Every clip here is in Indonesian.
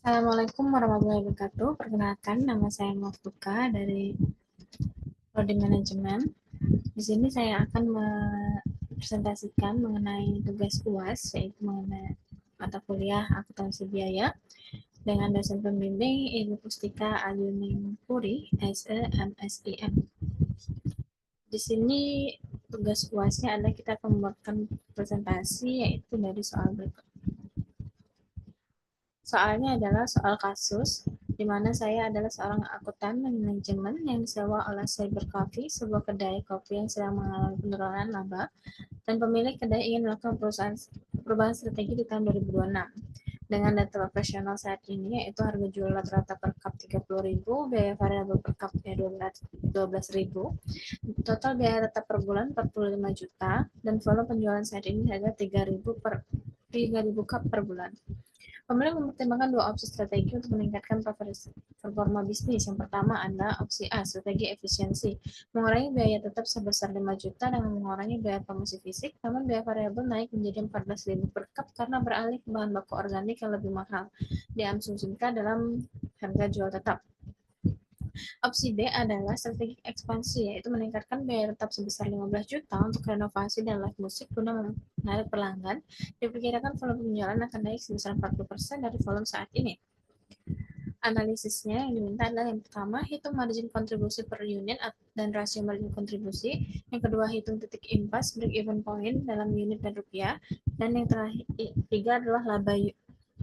Assalamualaikum warahmatullahi wabarakatuh. Perkenalkan, nama saya Muftuka dari Prodi Manajemen. Di sini saya akan mempresentasikan mengenai tugas UAS, yaitu mengenai mata kuliah akuntansi biaya dengan dosen pembimbing Ibu Pustika Ayuning Puri, SE MSIM. Di sini tugas UASnya adalah kita akan membuatkan presentasi, yaitu dari soal berikut. Soalnya adalah soal kasus, di mana saya adalah seorang akuntan manajemen yang disewa oleh Cyber Coffee, sebuah kedai kopi yang sedang mengalami penurunan laba, dan pemilik kedai ingin melakukan perubahan strategi di tahun 2026. Dengan data operasional saat ini, yaitu harga jual rata-rata per cup 30.000, biaya variabel per cupnya 12.000, total biaya tetap per bulan 45 juta, dan volume penjualan saat ini harga 3.000 cup per bulan. Pemilik mempertimbangkan dua opsi strategi untuk meningkatkan performa bisnis. Yang pertama adalah opsi A, strategi efisiensi. Mengurangi biaya tetap sebesar 5 juta dengan mengurangi biaya promosi fisik, namun biaya variabel naik menjadi 14.000 per cup karena beralih ke bahan baku organik yang lebih mahal diasumsikan dalam harga jual tetap. Opsi B adalah strategi ekspansi, yaitu meningkatkan biaya tetap sebesar 15 juta untuk renovasi dan live musik guna menarik pelanggan. Diperkirakan volume penjualan akan naik sebesar 40% dari volume saat ini. Analisisnya yang diminta adalah yang pertama, hitung margin kontribusi per unit dan rasio margin kontribusi. Yang kedua, hitung titik impas break-even point dalam unit dan rupiah. Dan yang ketiga adalah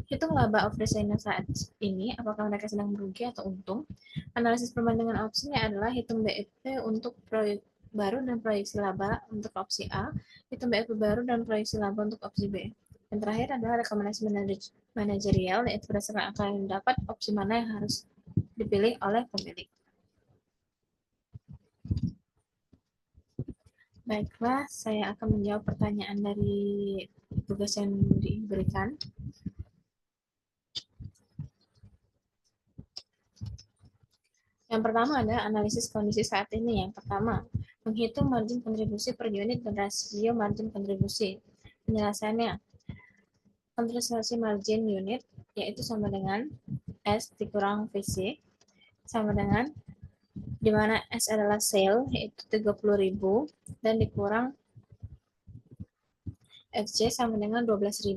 hitung laba operasional saat ini, apakah mereka sedang merugi atau untung. Analisis perbandingan opsinya adalah hitung BEP untuk proyek baru dan proyeksi laba untuk opsi A, hitung BEP baru dan proyeksi laba untuk opsi B. Yang terakhir adalah rekomendasi manajerial, yaitu berdasarkan angka yang didapat, opsi mana yang harus dipilih oleh pemilik. Baiklah, saya akan menjawab pertanyaan dari tugas yang diberikan. Yang pertama adalah analisis kondisi saat ini. Yang pertama, menghitung margin kontribusi per unit dan rasio margin kontribusi. Penjelasannya, kontribusi margin unit yaitu sama dengan S dikurang VC sama dengan di mana S adalah sale yaitu 30.000 dan dikurang FC sama dengan 12.000.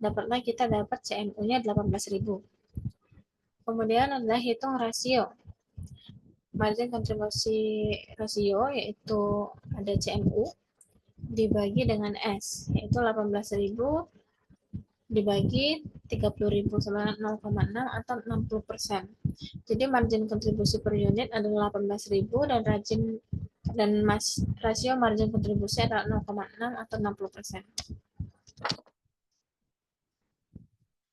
Dapatlah kita dapat CMU-nya 18.000. Kemudian adalah hitung rasio. Margin kontribusi rasio yaitu ada CMU dibagi dengan S yaitu 18.000 dibagi 30.000 sama dengan 0,6 atau 60%. Jadi margin kontribusi per unit adalah 18.000 dan rasio margin kontribusi adalah 0,6 atau 60%.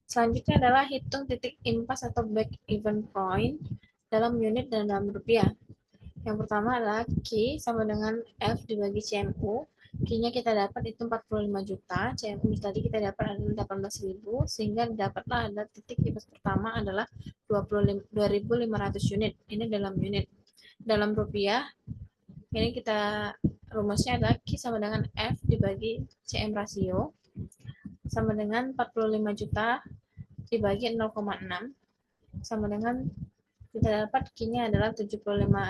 Selanjutnya adalah hitung titik impas atau break even point dalam unit dan dalam rupiah. Yang pertama adalah Q sama dengan F dibagi CMU. Q-nya kita dapat itu 45 juta, CMU tadi kita dapat adalah 18.000, sehingga dapatlah ada titik impas pertama adalah 2.500 unit. Ini dalam unit. Dalam rupiah, ini kita rumusnya adalah Q sama dengan F dibagi CM rasio sama dengan 45 juta dibagi 0,6 sama dengan kita dapat Q-nya adalah 75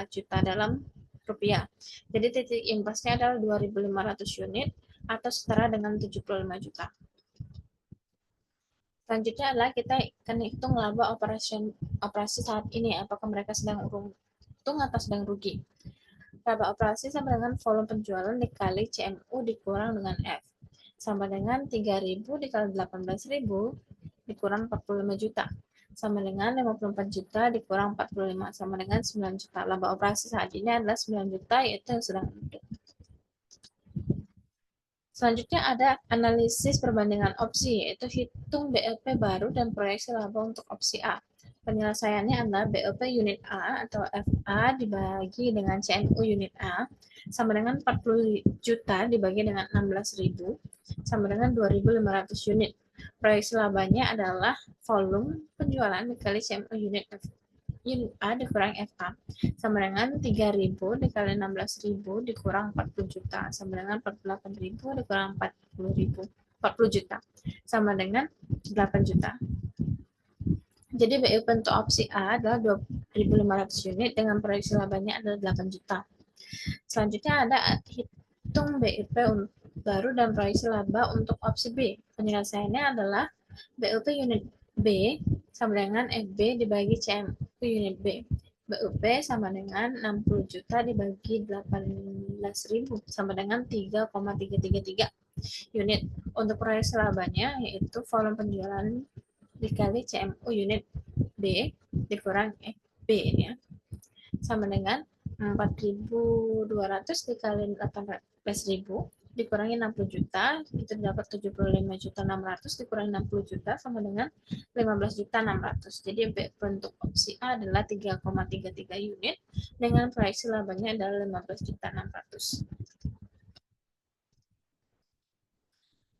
juta dalam rupiah. Jadi titik impasnya adalah 2.500 unit atau setara dengan 75 juta. Selanjutnya adalah kita akan hitung laba operasi saat ini, apakah mereka sedang untung atau sedang rugi. Laba operasi sama dengan volume penjualan dikali CMU dikurang dengan F. Sama dengan 3.000 dikali 18.000 dikurang 45 juta. Sama dengan 54 juta dikurang 45 sama dengan 9 juta. Laba operasi saat ini adalah 9 juta yaitu yang sedang untung. Selanjutnya ada analisis perbandingan opsi, yaitu hitung BLP baru dan proyeksi laba untuk opsi A. Penyelesaiannya adalah BLP unit A atau FA dibagi dengan CMU unit A sama dengan 40 juta dibagi dengan 16.000 sama dengan 2.500 unit. Proyeksi labanya adalah volume penjualan dikali CMU unit A dikurang FA sama dengan 3.000 dikali 16.000 dikurang 40 juta sama dengan 48.000 dikurang 40 juta sama dengan 8 juta. Jadi BUP untuk opsi A adalah 2.500 unit dengan proyeksi labanya adalah 8 juta. Selanjutnya ada hitung BUP baru dan proyeksi laba untuk opsi B. Penyelesaiannya adalah BUP unit B sama dengan FB dibagi CMU unit B. BUP sama dengan 60 juta dibagi 18.000 sama dengan 3,333 unit. Untuk proyeksi labanya yaitu volume penjualan dikali CMU unit B dikurang FB ya sama dengan 4.200 dikali 18.000 dikurangi 60 juta itu dapat 75.600 dikurangi 60 juta sama dengan 15.600. Jadi bentuk opsi A adalah 3,33 unit dengan proyeksi labanya adalah 15.600.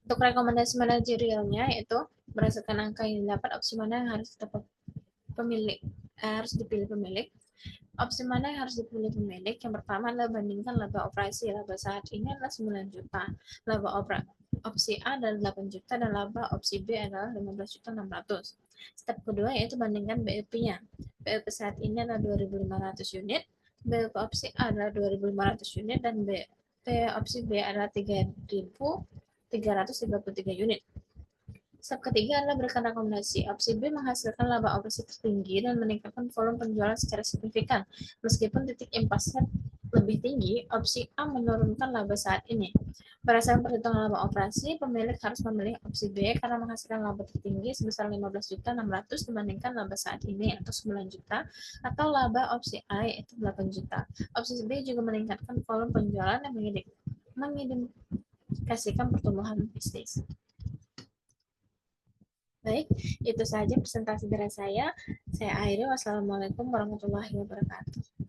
Untuk rekomendasi manajerialnya yaitu berdasarkan angka yang dapat opsi mana yang harus dapat pemilik harus dipilih pemilik. Opsi mana yang harus dipilih pemilik? Yang pertama adalah bandingkan laba operasi. Laba saat ini adalah 9 juta. Laba opsi A adalah 8 juta dan laba opsi B adalah 15.600. Step kedua yaitu bandingkan BUP-nya. BUP saat ini adalah 2.500 unit, BUP opsi A adalah 2.500 unit dan BUP opsi B adalah 3.333 unit. Step ketiga adalah berikan rekomendasi. Opsi B menghasilkan laba operasi tertinggi dan meningkatkan volume penjualan secara signifikan. Meskipun titik impasnya lebih tinggi, opsi A menurunkan laba saat ini. Berdasarkan perhitungan laba operasi, pemilik harus memilih opsi B karena menghasilkan laba tertinggi sebesar 15.600 dibandingkan laba saat ini atau 9 juta atau laba opsi A yaitu 8 juta. Opsi B juga meningkatkan volume penjualan dan mengindikasikan pertumbuhan bisnis. Baik, itu saja presentasi dari saya. Saya akhiri. Wassalamualaikum warahmatullahi wabarakatuh.